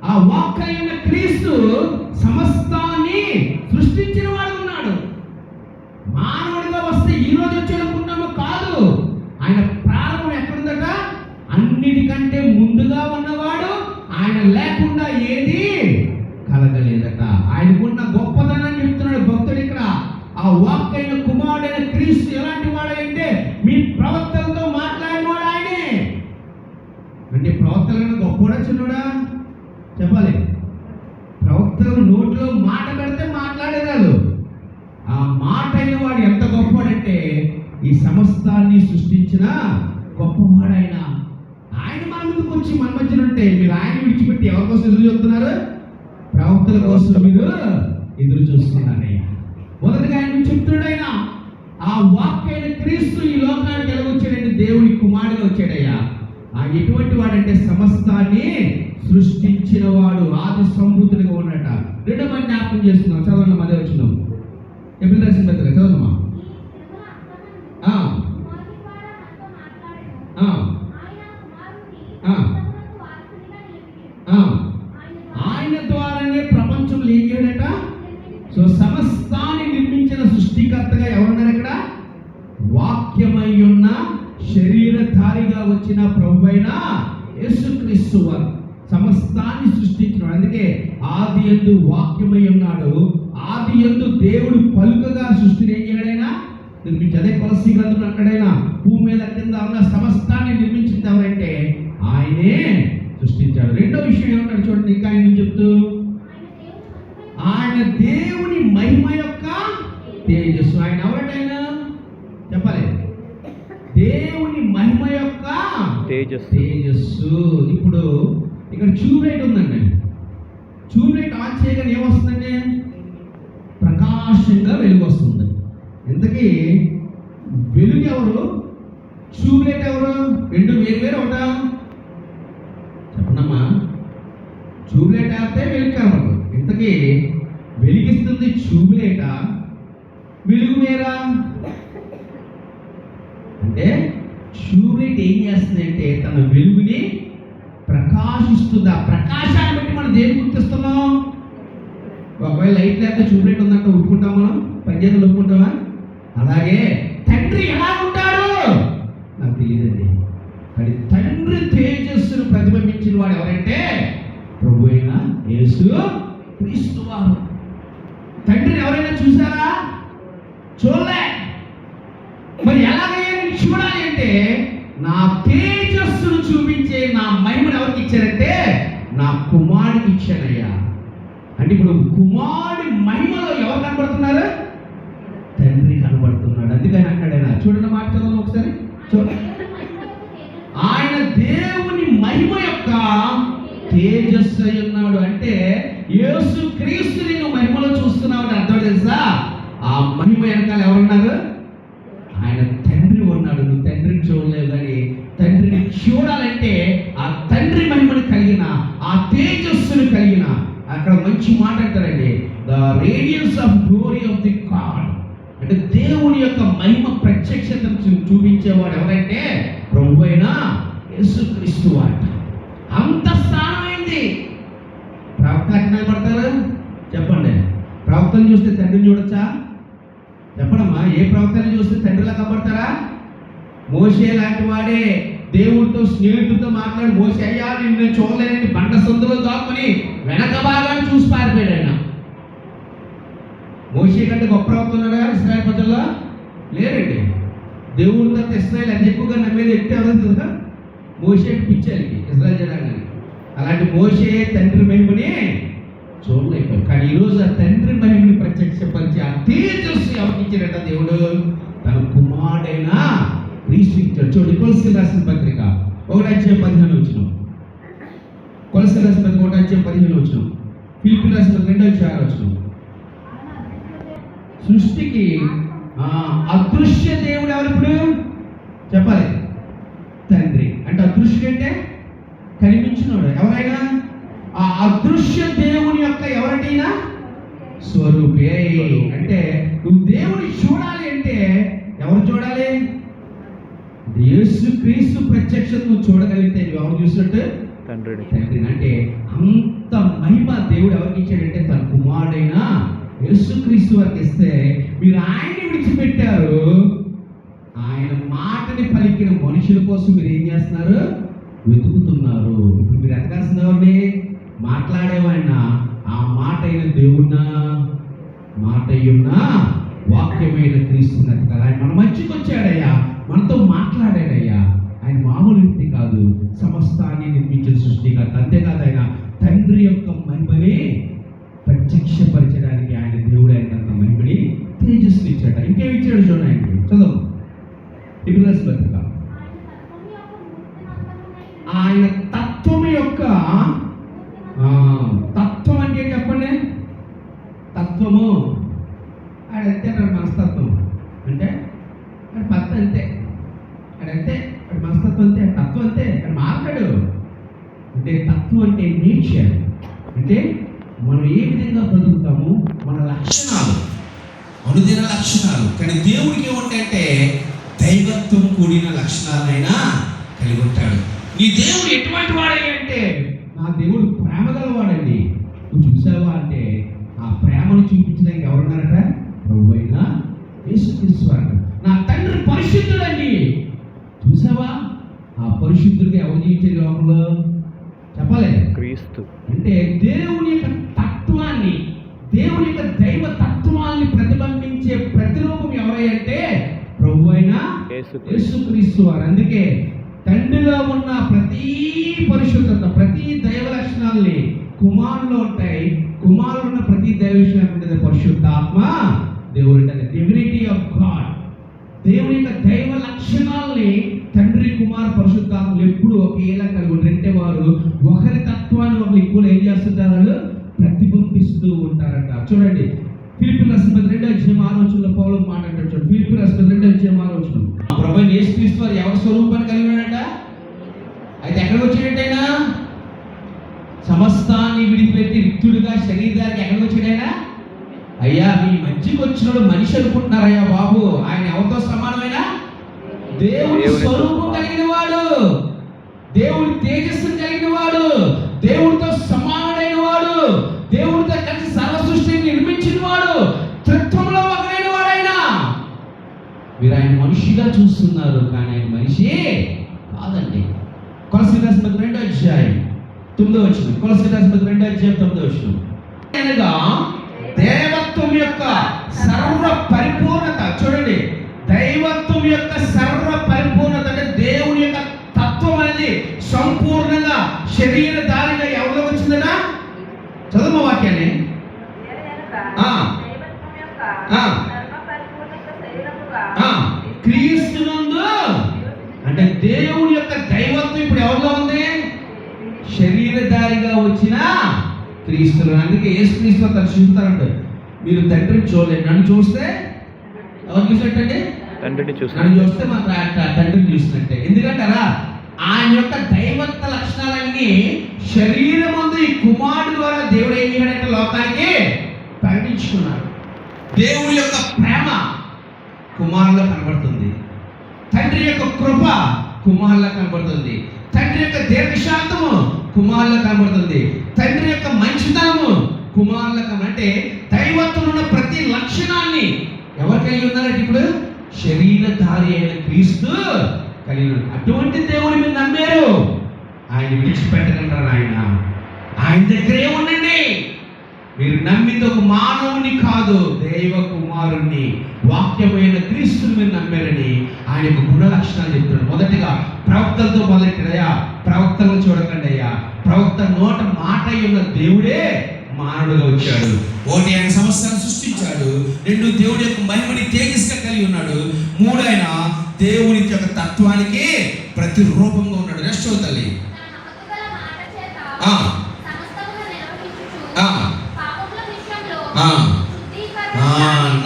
ఆ వాక్యమైన క్రీస్తు సమస్తాన్ని సృష్టించిన వాడు ఉన్నాడు. మానవుడిగా వస్తే ఈ రోజు వచ్చేనుకున్నామో కాదు. ఆయన ప్రారంభం ఎక్కడుందట? అన్నిటికంటే ముందుగా ఉన్నవాడు. ఆయన లేకుండా ఏది కలగలేదట. ఆయనకున్న గొప్పతనాన్ని చెప్తున్నాడు భక్తుడు ఇక్కడ. ఆ వాక్కైన కుమారుడైన క్రీస్తు ఎలాంటి వాడంటే మీ ప్రవక్తలతో మాట్లాడినవాడు ఆయనే. అంటే ప్రవక్తలను గొప్పడా చిన్నడా చెప్పాలి. ప్రవక్తలు నోట్లో మాట పెడితే మాట్లాడేవాళ్ళు. ఆ మాట అయిన వాడు ఎంత గొప్పవాడంటే ఈ సమస్తాన్ని సృష్టించిన గొప్పవాడైన ఆయన మన ముందుకు వచ్చి మన మధ్యన ఉంటే మీరు ఆయన విడిచిపెట్టి ఎవరి కోసం ఎదురు చూస్తున్నారు? ప్రవక్తల కోసం మీరు ఎదురు చూస్తున్నారయ్యా. మొదటగా ఆయన చెప్తున్నాడు, ఆయన ఆ వాక్యైన క్రీస్తు ఈ లోకానికి ఎలా వచ్చాడంటే దేవుని కుమారుడిగా వచ్చాడయ్యా. ఆ ఎటువంటి వాడంటే సమస్తాన్ని సృష్టించిన వాడు, ఆది సంభూతుడిగా ఉన్నట. రెండో మంది జ్ఞాపకం చేస్తున్నాం. చదవండి, అదే వచ్చినాం. ఎప్పుడు రాసిన పత్రిక చదవమ్మా. ఆయన ద్వారానే ప్రపంచంలో ఏం చేయడట? సో సమస్తాన్ని నిర్మించిన సృష్టికర్తగా ఎవరున్నారు ఇక్కడ? వాక్యమై ఉన్న శరీరధారిగా వచ్చిన ప్రభువైన యేసుక్రీస్తు వారు సమస్తాన్ని సృష్టించినాడు. అందుకే ఆది యందు వాక్యమై ఉన్నాడు. ఆది యందు దేవుడు పలుకగా సృష్టిని ఏం చేయడైనా నిర్మించి. అదే కొలస్సీ గ్రంథంలో అక్కడైనా భూమి మీద కింద ఉన్న సమస్తాన్ని నిర్మించింది ఎవరంటే ఆయనే సృష్టించాడు. రెండో విషయం ఏమంటాడు చూడండి, ఇంకా ఆయన చెప్తూ, ఆయన దేవుని మహిమ యొక్క తేజస్సు. ఆయన ఎవరంటైనా చెప్పాలి, దేవుని మహిమ యొక్క తేజస్సు. ఇప్పుడు ఇక్కడ ట్యూబ్ లైట్ ఉందండి. ట్యూబ్ లైట్ ఆన్ చేయగానే ఏమొస్తుందండి? ప్రకాశంగా వెలుగు వస్తుంది. ఇంతకీ వెలుగు ఎవరు? ట్యూబ్ లైట్ ఎవరు? రెండు వేరు ఉంటా చెప్పనమ్మా. ట్యూబ్ లైట్ ఆపితే వెలుగు కనబడదు. ఇంతకీ వెలిగిస్తుంది ట్యూబ్ లైటా, వెలుగు వేరా? అంటే ట్యూబ్ లైట్ ఏం చేస్తుంది అంటే తన వెలుగుని ప్రకాశిస్తుంది. ఆ ప్రకాశాన్ని బట్టి మనం దేని గుర్తిస్తున్నాం? ఒకవేళ లైట్ లేకపోతే ట్యూబ్ లైట్ ఉందంటే ఒప్పుకుంటాం, మనం పనిచేతులు ఒప్పుకుంటామా? అలాగే తండ్రి ఎలా ఉంటాడు నాకు తెలియదండి. కానీ తండ్రి తేజస్సును ప్రతిబింబించిన వాడు ఎవరంటే ప్రభు అయిన యేసు క్రీస్తు వారు. తండ్రిని ఎవరైనా చూసారా? చూడలే. మరి ఎలాగైనా చూడాలి అంటే నా తేజస్సును చూపించే నా మహిమను ఎవరికి ఇచ్చారంటే నా కుమారుడికి ఇచ్చానయ్యా. అంటే ఇప్పుడు కుమారుడి మహిమలో ఎవరు కనబడుతున్నారు? తండ్రి కనబడుతున్నాడు. అందుకని అక్కడైనా చూడండి, మాట చదవండి ఒకసారి. చూడండి, ఆయన దేవుని మహిమ యొక్క తేజస్సు అయి ఉన్నాడు. అంటే యేసు క్రీస్తుని నువ్వు మహిమలో చూస్తున్నావు అంటే అర్థం తెలుసా? ఆ మహిమ వెనకాల ఎవరున్నారు? ఆయన తండ్రి ఉన్నాడు. నువ్వు తండ్రిని చూడలేవు, కానీ తండ్రిని చూడాలంటే ఆ తండ్రి మహిమను కలిగిన, ఆ తేజస్సును కలిగిన, అక్కడ మంచి మాట అంటారండి, the radiance of glory of the God. అంటే దేవుని యొక్క మహిమ ప్రత్యక్షతను చూపించేవాడు ఎవరంటే ప్రభు అయిన యేసుక్రీస్తు వాడు. అంత స్థానమైంది. ప్రవక్త ఎక్కడ పడతారు చెప్పండి? ప్రవక్తను చూస్తే తండ్రిని చూడొచ్చా? చెప్పడమ్మా, ఏ ప్రవక్తని చూస్తే తండ్రిలా కనబడతారా? మోషే లాంటి వాడే దేవుడితో స్నేహితుడితో మాట్లాడి, మోషే అయ్యా నిన్ను చూడలేనని బండ సందులో దాక్కుని వెనక భాగాన్ని చూసి పారిపోయాడు. ఆయన మోషే కంటే గొప్ప అవుతున్నారా ఇశ్రాయేల్ ప్రజల్లో? లేరండి. దేవుడి తర్వాత ఇశ్రాయేల్ అది ఎక్కువగా నమ్మేది ఎత్తే అవ్వదు కదా, మోషే పిచ్చానికి ఇశ్రాయేల్ జనాన్ని. అలాంటి మోషే తండ్రి మహిమని చూడలేకపోయారు. కానీ ఈరోజు ఆ తండ్రి మహిమని ప్రత్యక్షపరిచి ఆ తేజస్సు ఎవరికి ఇచ్చారట? దేవుడు తన కుమారుడైన క్రీస్తు ఇచ్చాడు. చూడండి, కొలస్సీయులకు రాసిన పత్రిక 1:15 కొలస్సీయులకు రాసిన పత్రిక 1:15 ఫిలిప్పీయులకు రాసిన 2:6 సృష్టికి అదృశ్య దేవుడు ఎవరు? ఇప్పుడు చెప్పాలి, తండ్రి. అంటే అదృశ్యుడు అంటే కనిపించినవాడు. ఎవరైనా ఆ అదృశ్య దేవుని యొక్క ఎవరిటైనా స్వరూపే. అంటే నువ్వు దేవుని చూడాలి అంటే ఎవరు చూడాలి? యేసు క్రీస్తు ప్రత్యక్షత నువ్వు చూడగలిగితే నువ్వు ఎవరు చూసినట్టు? తండ్రిని. అంటే అంత మహిమ దేవుడు ఎవరికి ఇచ్చాడంటే తన కుమారుడైన యేసుక్రీస్తు వారికి ఇస్తే మీరు ఆయన్ని విడిచిపెట్టారు. ఆయన మాటని పలికిన మనుషుల కోసం మీరు ఏం చేస్తున్నారు? వెతుకుతున్నారు. ఇప్పుడు మీరు ఎతకాల్సిన ఎవరిని? మాట్లాడేవాడినా? ఆ మాట అయిన దేవుడినా? మాట అయ్యున్నా వాక్యమైన క్రీస్తుని ఎతకాలి. ఆయన మన మంచికి వచ్చాడయ్యా, మనతో మాట్లాడాడయ్యా. ఆయన మామూలు వ్యక్తి కాదు, సమస్తాన్ని నిర్మించిన సృష్టికర్త. అంతేకాదు, ఆయన తండ్రి యొక్క మహిమని ప్రత్యక్షపరచడానికి ఆయన దేవుడు ఆయన మహిమని తేజస్సు ఇచ్చాడు. ఇంకేమి ఇచ్చాడు చూడండి. ఆయనకి చదువు ఇబ్రాస్ పత్రిక. ఆయన తత్వం యొక్క తత్వం అంటే చెప్పండి. తత్వము ఆడంతే మనస్తత్వం అంటే పత్త అంతే, ఆడంతే మనస్తత్వం అంతే, తత్వం అంతే, మాట్లాడు అంటే తత్వం అంటే నేచర్. అంటే మనం ఏ విధంగా బ్రతుకుతాము, మన లక్షణాలు, అనుదిన లక్షణాలు. కానీ దేవుడికి ఏముంటాయంటే దైవత్వం కూడిన లక్షణాలైనా కలిగి ఉంటాడు. నీ దేవుడు ఎటువంటి వాడే అంటే నా దేవుడు ప్రేమ గలవాడండి. నువ్వు చూసావా అంటే ఆ ప్రేమను చూపించడానికి ఎవరున్నారట? ప్రభువైన యేసుక్రీస్తు వారు. నా తండ్రి పరిశుద్ధుడండి. చూసావా ఆ పరిశుద్ధుడికి ఎవరు జీవించేది లోకంలో? చెప్పాలి, క్రీస్తు. అంటే దేవుని యొక్క తత్వాన్ని, దేవుని యొక్క దైవ తత్వాన్ని ప్రతిబింబించే ప్రతిరూపం ఎవరంటే ప్రభువైన యేసుక్రీస్తు వారు. అందుకే తండ్రిలో ఉన్న ప్రతి పరిశుద్ధత, ప్రతి దైవ లక్షణాలని కుమారులో ఉంటాయి. కుమారులో ఉన్న ప్రతి దైవ లక్షణాలు ఉంటుంది పరిశుద్ధాత్మ దేవుడు ఉంటుంది. Divinity of God. దేవుని యొక్క దైవ లక్షణాలని తండ్రి, కుమార్, పరిశుద్ధాత్మలు ఎప్పుడు ఒకేలా కలిగి ఉంటారంటే వారు ఒకరి తత్వాన్ని ఒకరు ఎక్కువ ఏం చేస్తుంటారు? ప్రతిబింబిస్తూ ఉంటారంట. చూడండి, ఫిలిప్పీయులకు రాసిన 2:6 పౌలు మాట్లాడారు. చూడండి, ఫిలిప్పీయులకు రాసిన 2:6 ప్రభువైన యేసుక్రీస్తు వారు ఎవరి స్వరూపాన్ని కలిగి ఉన్నాడట? అయితే ఎక్కడికి వచ్చాడంటైనా? సమస్తాన్ని విడిపెట్టి రిక్తుడుగా శరీరానికి ఎక్కడికి వచ్చాడైనా? అయ్యా, మీ మంచికి వచ్చినోడు మనిషి అనుకుంటున్నారయ్యా బాబు. ఆయన ఎవరితో సమానమైన? దేవుడి స్వరూపం కలిగిన వాడు, దేవుడి తేజస్సు కలిగిన వాడు, దేవుడితో సమానుడైన వాడు, దేవుడితో కలిసి సర్వ సృష్టిని నిర్మించిన వాడు, త్రిత్వంలో ఒకరైన వాడైనా. మీరు ఆయన మనిషిగా చూస్తున్నారు, కానీ ఆయన మనిషి కాదండి. కొలస్సీయులకు రాసిన 2:9 కొలస్సీయులకు రాసిన 2:9 అనగా దేవత్వం యొక్క సర్వ పరిపూర్ణత. చూడండి, దైవత్వం యొక్క సర్వ పరిపూర్ణత అంటే దేవుని యొక్క తత్వం అనేది సంపూర్ణంగా శరీరధారిగా ఎవరిలో వచ్చిందట? చదువు వాక్యాన్ని. క్రీస్తునందు అంటే దేవుని యొక్క దైవత్వం ఇప్పుడు ఎవరిలో ఉంది? శరీరధారిగా వచ్చిన క్రీస్తులు. అందుకే యేసుక్రీస్తు తను చూపుతారంట, మీరు తండ్రిని చూడలేదు, నన్ను చూస్తే ఎవరు చూసినట్టండి? తండ్రిని చూసి. నన్ను చూస్తే మాకు తండ్రిని చూసినట్టే. ఎందుకంటారా? ఆయన యొక్క దైవత్వ లక్షణాలన్నీ శరీరమందు ఈ కుమారుడు ద్వారా దేవుడు ఏం చేయాలంటే లోకానికి ప్రకటించుకున్నాడు. దేవుడి యొక్క ప్రేమ కుమారులో కనబడుతుంది, తండ్రి యొక్క కృప కుమారులో కనబడుతుంది, తండ్రి యొక్క దీర్ఘశాంతము కుమారులో కనబడుతుంది, తండ్రి యొక్క మంచితనము కుమారులో కనబడుతుంది. అంటే దైవత్వం ఉన్న ప్రతి లక్షణాన్ని ఎవరు కలిగి ఉన్నారంటే ఇప్పుడు శరీరధారి అయిన క్రీస్తు కలిగి ఉన్నారు. అటువంటి దేవుని మీరు నమ్మారు, ఆయన విడిచిపెట్టగలరు. ఆయన దగ్గరే ఉండండి. మీరు నమ్మింది ఒక మానవుని కాదు, దైవ కుమారుణ్ణి, వాక్యమైన క్రీస్తుని మీరు నమ్మారని ఆయన యొక్క గుణ లక్షణాలు చెప్తున్నాడు. మొదటిగా ప్రవక్తలతో మొదలెట్టాడయ్యా, ప్రవక్తలను చూడకండి అయ్యా, ప్రవక్త నోట మాట ఉన్న దేవుడే మానవుడుగా వచ్చాడు. ఒకటి, ఆయన సమస్తాన్ని సృష్టించాడు. రెండు, దేవుడి యొక్క మహిమని తేజస్గా కలిగి ఉన్నాడు. మూడు, ఆయన దేవుని యొక్క తత్వానికి ప్రతిరూపంగా ఉన్నాడు. నెక్స్ట్ తల్లి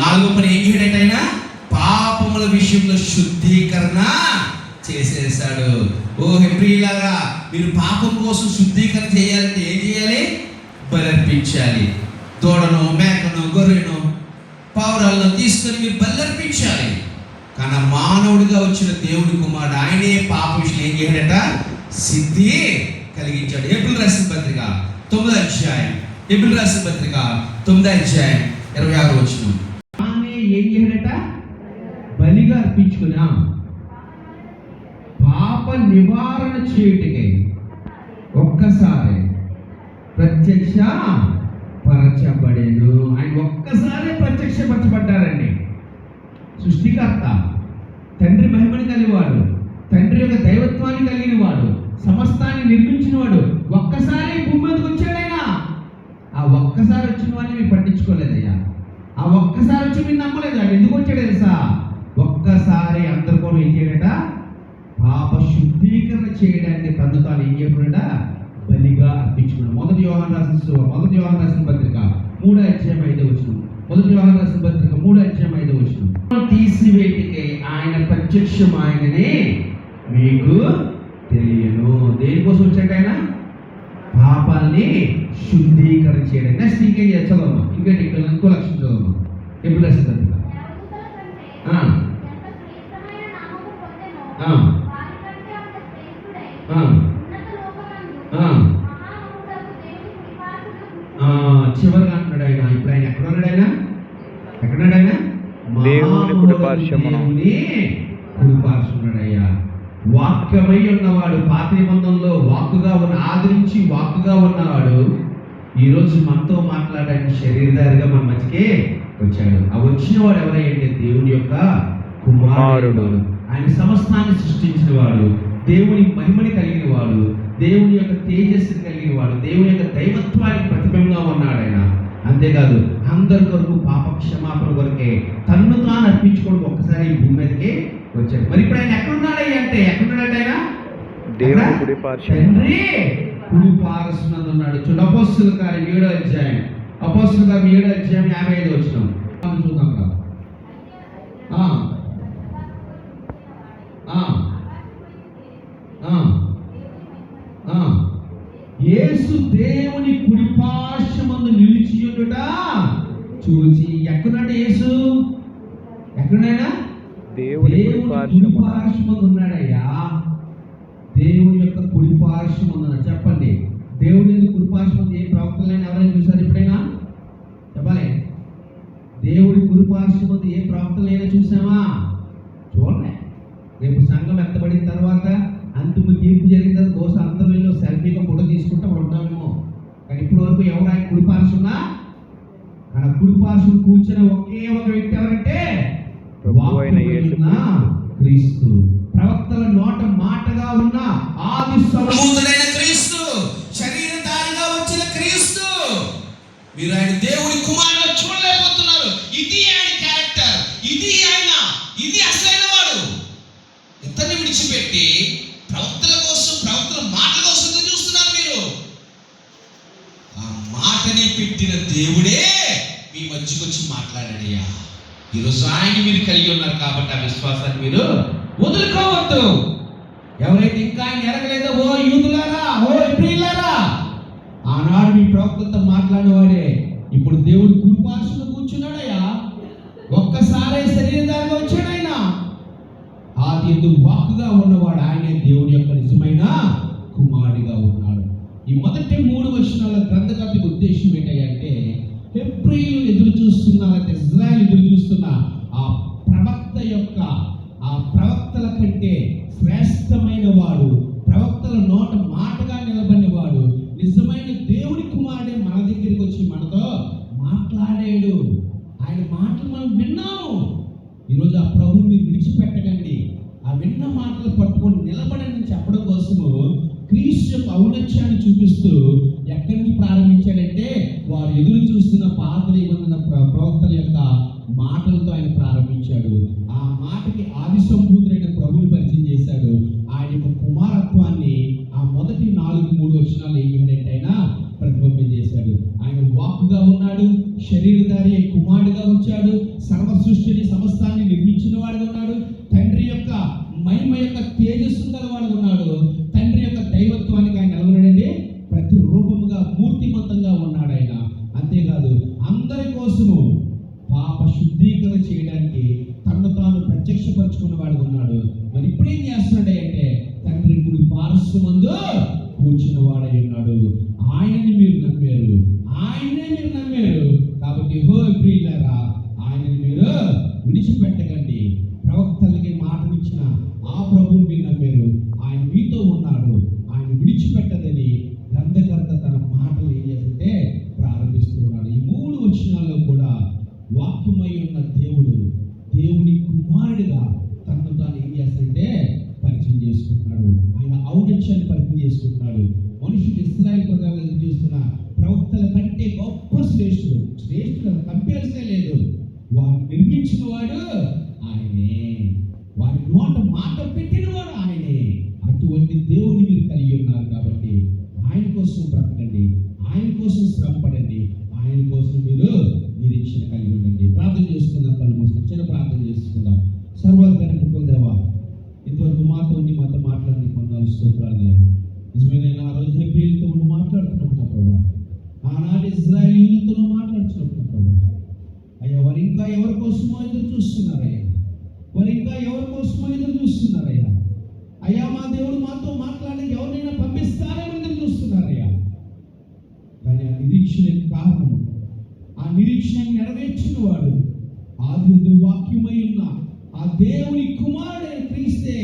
నాలుగో పని ఏం చేయడట, ఆయన పాపముల విషయంలో శుద్ధీకరణ చేసేసాడు. ఓ హెబ్రీలారా, మీరు పాపం కోసం శుద్ధీకరణ చేయాలంటే ఏం చేయాలి? బలర్పించాలి. దూడను, మేకను, గొర్రెను, పావురాలను తీసుకొని మీరు బలర్పించాలి. కానీ మానవుడిగా వచ్చిన దేవుడి కుమారుడు ఆయనే పాప విషయం ఏం చేయడట? సిద్ధి కలిగించాడు. ఏప్రిల్ రాసిన పత్రిక 9వ అధ్యాయం, ఏప్రిల్ రాసిన పత్రిక 9వ అధ్యాయం 26వ వచనం. ఆమె ఏం చేయడట? బలిగా అర్పించుకున్నా పాప నివారణ చేయుటకై ఒక్కసారి ప్రత్యక్ష పరచబడేను. ఆయన ఒక్కసారి ప్రత్యక్షపరచబడ్డారండి. సృష్టికర్త, తండ్రి మహిమని కలిగినవాడు, తండ్రి యొక్క దైవత్వాన్ని కలిగిన వాడు, సమస్తాన్ని నిర్మించిన వాడు ఒక్కసారి భూమి మీదకి వచ్చాడైనా. ఆ ఒక్కసారి వచ్చిన వాడిని మీరు పట్టించుకోలేదయ్యా. ఆ ఒక్కసారి వచ్చి మీరు నమ్మలేదు. ఆయన ఎందుకు వచ్చాడు తెలుసా? ఒక్కసారి అందరి కూడా ఏం చేయడట? పాప శుద్ధీకరణ చేయడానికి తను తాను ఏం చేయకుండా బలిగా అర్పించుకున్నాడు. మొదటి యోహాను రాసిన పత్రిక 3వ అధ్యాయం 5వ వచనం. మొదటి యోహాను రాసిన పత్రిక 3వ అధ్యాయం 5వ వచనం. తీసివేటికై ఆయన ప్రత్యక్షం ఆయననే మీకు తెలియను. దేనికోసం వచ్చాడు ఆయన? పాపాన్ని శుద్ధీకరణ చేయడం. నెక్స్ట్ ఇంకేం చదవమ్మా, ఇంకేంటి ఇంకో లక్ష్యం చదవమ్మా. ఎప్పుడు రాసిన పత్రిక చివరిగా అంటున్నాడు ఆయన. ఇప్పుడు ఆయన ఎక్కడ ఉన్నాడు? ఆయన దేవుని కుడిపార్శ్వమున్నాడయ్యా. వాక్యమై ఉన్నవాడు, పాత నిబంధనలో వాక్కుగా ఉన్న, ఆదరించి వాక్కుగా ఉన్నవాడు ఈరోజు మనతో మాట్లాడడానికి శరీరధారిగా మన మధ్యకే వచ్చాడు. ఆ వచ్చిన వాడు ఎవరంటే దేవుని యొక్క కుమారుడు. ఆయన సమస్తాన్ని సృష్టించిన వాడు, దేవుని మహిమని కలిగిన వాడు, దేవుని యొక్క తేజస్సుని కలిగిన వాడు, దేవుని యొక్క దైవత్వానికి ప్రతిబింబంగా ఉన్నాడు ఆయన. అంతేకాదు అందరి కొరకు పాప క్షమాపణ కొరకే తన్ను తాను అర్పించుకోవడం ఒక్కసారి ఈ భూమి మీదకి వచ్చాడు. మరి ఇప్పుడు ఆయన ఎక్కడున్నాడు అంటే ఎక్కడున్నాడు? ఆయన తండ్రి కుడి పార్శ్వమందు ఉన్నాడు. చూడు అపోస్తలుల కార్యం 7వ అధ్యాయం, అపోస్తలుల కార్యం 7వ అధ్యాయం 55వ వచనం చూద్దాం కదా. యేసు దేవుని కుడిపార్శ్వమందు నిలిచియుండుట చూచి ఎక్కడున్నాడు? యేసు ఎక్కడున్నాడా? దేవుని కుడిపార్శ్వమందు ఉన్నాడయ్యా. దేవుని యొక్క కుడిపార్శ్వమందు ఉన్నాడు. చెప్పండి, దేవుని యొక్క కుడిపార్శ్వమందు ఏ ప్రవక్తలైనా ఎవరైనా చూసారు ఎప్పుడైనా? చెప్పాలి. దేవుడి కుడిపార్శ్వమందు ఏ ప్రవక్తలైనా చూసామా? చూడలే. రేపు సంఘం ఎత్తబడిన తర్వాత అంతిమ తీర్పు జరిగిన తర్వాత బహుశా అందరూ వెళ్ళి సెల్ఫీగా ఫోటో తీసుకుంటూ ఉంటామేమో. కానీ ఇప్పటి వరకు ఎవరు ఆయన కుడిపార్శ్వనా? ఆయన కుడిపార్శ్వం కూర్చున్న ఒకే ఒక వ్యక్తి ఎవరంటే క్రీస్తు. ప్రవక్తల నోట మాటగా ఉన్న ఆది సంభూతుడైన క్రీస్తు, శరీరధారిగా వచ్చిన క్రీస్తు. మీరు ఆయన దేవుని కుమారుడు చూడలేకపోతున్నారు. ఇది ఆయన క్యారెక్టర్, ఇది ఆయన, ఇది అసలైన వాడు. ఇతన్ని విడిచిపెట్టి ప్రవక్తల కోసం, ప్రవక్తల మాటల కోసం చూస్తున్నారు మీరు. ఆ మాటని పెట్టిన దేవుడే మీ మధ్యకు వచ్చి మాట్లాడాడయ్యా. ఈరోజు ఆయన మీరు కలిగి ఉన్నారు కాబట్టి ఆ విశ్వాసాన్ని మీరు వదులుకోవద్దు. ఎవరైతే ఇంకా ఆయన ఎరగలేదో, ఓ యూదులారా, ఓ హెబ్రీయులారా, ఆనాడు మీ ప్రవక్తలతో మాట్లాడేవాడే ఇప్పుడు దేవుడి కుడిపార్శ్వలో కూర్చున్నాడయ్యా. ఒక్కసారే శరీరధారిగా వచ్చాడు ఆయన. ఆది యందు వాక్కుగా ఉన్నవాడు ఆయనే దేవుని యొక్క నిజమైన కుమారుడిగా ఉన్నాడు. ఈ మొదటి 3 వచనాల గ్రంథకర్తకి ఉద్దేశం ఏంటంటే, హెబ్రీయులు ఎదురు చూస్తున్న, ఇజ్రాయెల్ ఎదురు చూస్తున్న ఆ ప్రవక్త యొక్క, ఆ ప్రవక్తల కంటే శ్రేష్టమైన వాడు, ప్రవక్తల నోట మాటగా నిలబడిన వాడు, నిజమైన దేవుని కుమారుడే మన దగ్గరికి వచ్చి మనతో మాట్లాడాడు. ఆయన మాటలు మనం విన్నాము. ఈరోజు ఆ ప్రభువు మీరు విడిచిపెట్టకండి, ఆ విన్న మాటలు పట్టుకొని నిలబడని చెప్పడం కోసము క్రీస్తు యొక్క ఔన్నత్యాన్ని చూపిస్తూ ఎక్కడి నుంచి ప్రారంభించాడంటే వారు ఎదురు చూస్తున్న పాత నిబంధన ప్రవక్తల యొక్క మాటలతో ఆయన ప్రారంభించాడు. ఆ మాటకి ఆది సంభూతుడైన ప్రభువుని పరిచయం చేశాడు. ఆయన యొక్క కుమారత్వాన్ని ఆ మొదటి 4-3 వచనాలు ఏం చేయాలంటే ఆయన ప్రతిబింబించేశాడు. ఆయన వాక్కుగా ఉన్నాడు, శరీరధారి కుమారుడిగా వచ్చాడు, సర్వ సృష్టిని సమస్తాన్ని నిర్మించిన వాడుగా ఉన్నాడు, తండ్రి యొక్క మహిమ యొక్క తేజస్సు గలవాడుగా ఉన్నాడు, తండ్రి యొక్క దైవత్వానికి ఆయన నిలబడండి ప్రతి రూపముగా మూర్తిమంతంగా ఉన్నాడు ఆయన. అంతేకాదు అందరి కోసము పాప శుద్ధీకరణ చేయడానికి తను తాను ప్రత్యక్షపరచుకున్న వాడుగా ఉన్నాడు. మరి ఇప్పుడు ఏం చేస్తున్నాడు అంటే తండ్రి గుడి పార్శ్వమందు కూర్చున్న వాడై ఉన్నాడు. ఆయనని మీరు నమ్మారు, ఆయనే మీరు నమ్మారు కాబట్టి హో ప్రియులారా ఆయనని మీరు విడిచిపెట్టకండి. ప్రవక్తలకి మాటనిచ్చిన ఆ ప్రభువుని మీరు నమ్మారు, ఆయన మీతో ఉన్నాడు, ఆయన విడిచిపెట్టదని గ్రంథకర్త తన మాటలు ఏం చేస్తుంటే ప్రారంభిస్తూ ఉన్నాడు. ఈ 3 వచనాల్లో కూడా వాక్యమై ఉన్న దేవుడు దేవుని కుమారుడిగా తనను తాను ఏం చేస్తాడంటే పరిచయం చేసుకుంటున్నాడు. ఆయన ఔన్నత్యాన్ని పరిచయం చేసుకుంటున్నాడు. మనుషులు ఇశ్రాయేలు ప్రజలను చూస్తున్న ప్రవక్తల కంటే గొప్ప శ్రేష్ఠుడు కంపేర్సే లేదు. వారు నిర్మించిన వాడు ఆయనే, వారి నోట మాట పెట్టిన వాడు ఆయనే. అటువంటి దేవుని మీరు కలిగి ఉన్నారు కాబట్టి ఆయన కోసం బ్రతకండి, ఆయన కోసం శ్రమపడండి, ఆయన కోసం మీరు నిరీక్షణ కలిగి ఉండండి. ప్రార్థన చేసుకుందాం, కళ్ళు మూసుకొని చిన్న ప్రార్థన చేసుకుందాం. సర్వోన్నత దేవా, ఇంతవరకు మాతో ఉండి మాతో మాట్లాడి కొందాలు స్తోత్రాలు. నిజమైన ఆ రోజు హెబ్రీలతో మాట్లాడుతున్నాం ప్రభా, ఆనాడు ఇజ్రాయేలీలతో మాట్లాడుతున్నాం ప్రభా. అయ్యా వారు ఇంకా ఎవరి కోసమో ఎదురు చూస్తున్నారయ్యా, వారు ఇంకా ఎవరి కోసమో ఎదురు చూస్తున్నారయ్యా. అయ్యా మా దేవుడు మాతో మాట్లాడి ఎవరినైనా పంపిస్తారేమో ఎదురు చూస్తున్నారయ్యా. కానీ ఆ నిరీక్షణ కారణము, ఆ నిరీక్షణ నెరవేర్చిన వాడు ఆది వాక్యమై ఉన్న ఆ దేవుని కుమారుడైన క్రీస్తే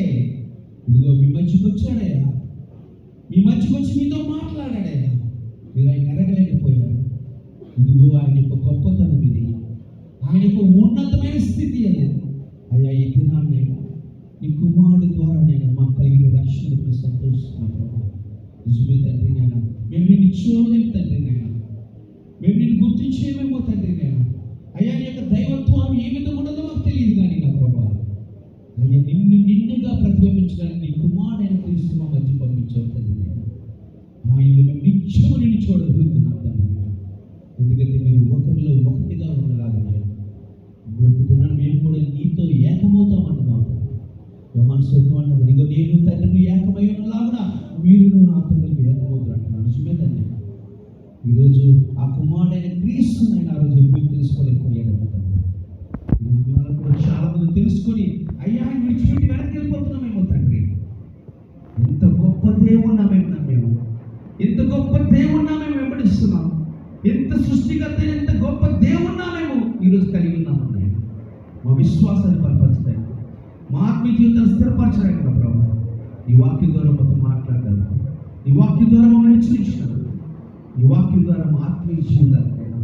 ఇదిగో మీ మధ్యకి వచ్చాడయ్యా, మీ మధ్యకి వచ్చి మీతో మాట్లాడాడయ్యా. మీరు ఆయన ఎరగలేకపోయారు. ఇదిగో ఆయన యొక్క గొప్పతనం ఇది, ఆయన యొక్క ఉన్నతమైన స్థితి అది. అయ్యా ఈ దినాన్ని నీ కుమారుడు ద్వారా నేను మాకు కలిగిన రక్షణకు సంతోషిస్తున్నాను. నిజమే తండ్రి నాయన, మేము నిన్ను చూడలేము తండ్రి నాయన, మేము నిన్ను గుర్తించేమేమో తండ్రి నాయన. అయ్యా నీ యొక్క దైవత్వం ఏ విధంగా ఉన్నదో మాకు తెలియదు కానీ నా ప్రభా, అయ్యా నిన్నుగా ప్రతిబింబించడానికి నీ కుమారుడైన క్రీస్తు మా మధ్య పంపించావు తండ్రి నాయన. ఆయనలో మేము నిత్యము నిన్ను చూడగలుగుతున్నాం తండ్రి. ఎందుకంటే మీరు ఒకరిలో ఒకటిగా ఉండరాదు నాయన. ఒక దినాన్ని మేము కూడా నీతో ఏకమవుతామంటున్నాం. యోహాను సువార్త ఇదిగో నేను తండ్రిని ఏకమై ఉన్నలాగా మీరు నాతో కలిపి ఏకమవుతారు అంటున్నాను. నిజమే తండ్రి. ఈరోజు ఆ కుమారుడైన క్రీస్తుని ఆయన ఆ రోజు ఎప్పుడు తెలుసుకోలేకపోయాడు తండ్రి. ఈరోజు కూడా చాలా మంది తెలుసుకొని అయ్యా ఆయన విడిచిపెట్టి వెనక్కి వెళ్ళిపోతున్నామేమో తండ్రి. ఎంత గొప్ప దేవుణ్ణా మేము నమ్మేము, ఎంత గొప్ప దేవుణ్ణా మేము వెంబడిస్తున్నాం, ఎంత సృష్టికర్త ఎంత గొప్ప దేవుణ్ణా మేము ఈరోజు కలిగి ఉన్నాము. మా విశ్వాసాన్ని బలపరుస్తాయి, మా ఆత్మీయ జీవితాన్ని స్థిరపరచడానికి ప్రభావ ఈ వాక్యం ద్వారా మొత్తం మాట్లాడగలరు, ఈ వాక్యం ద్వారా మమ్మల్ని హెచ్చరించినారు, ఈ వాక్యం ద్వారా మా ఆత్మీయ జీవితానికైనా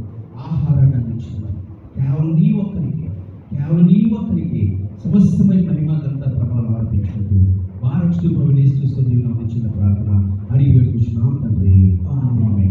ఆహారాన్ని అందించినారు. కేవలం నీ ఒక్కరికి సమస్తమైన మహిమలంతా ప్రభావం అర్పించుకుంటూ వారక్షుడు ప్రభుని యేసు క్రీస్తు నామమున చిన్న ప్రార్థన అడిగి వేడుకుంటున్నాం తండ్రి. ఆమేన్.